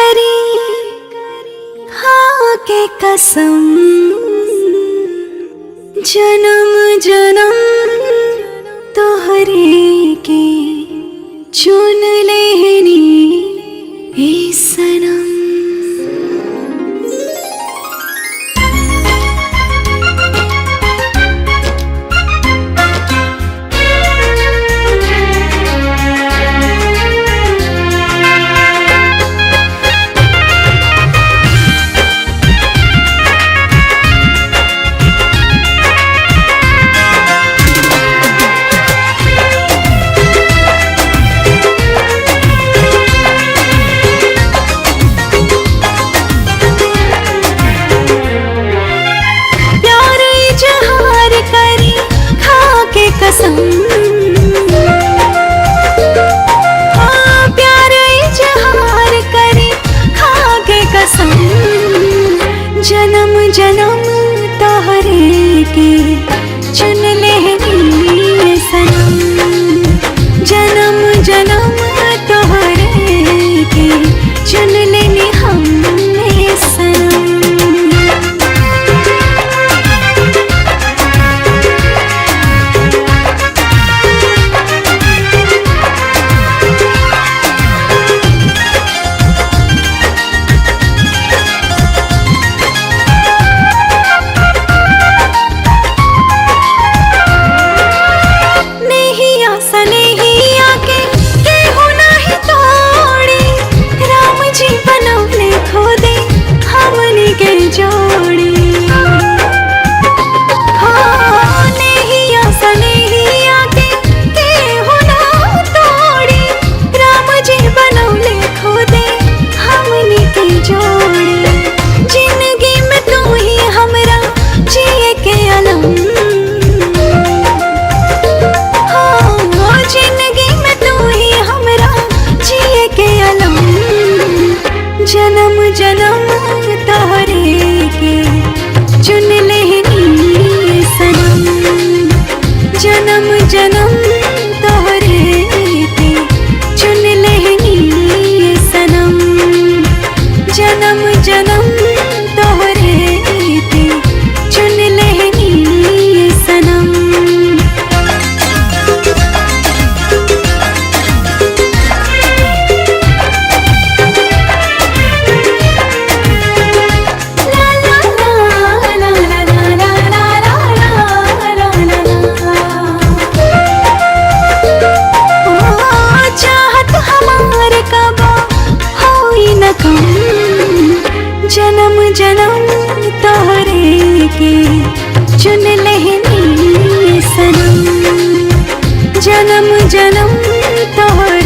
करी खा के कसम, जन्म जन्म तोहरे के चुन लेनी ए सनम। हाँ प्यार इजहार करी खा के कसम, जन्म जन्म तोहरे के चुन लेनी सनम। जन्म जन्म तोहरे के चुन लेनी हमने सनम। जन्म जन्म तोहरे के चुन लेनी सनम। जन्म जन्म तोहरे के चुन लेनी सनम। जन्म जन्म तोहरे के चुन लेनी सनम। जन्म जन्म तोहरे के चुन लेनी सनम। जन्म जन्म तोहरे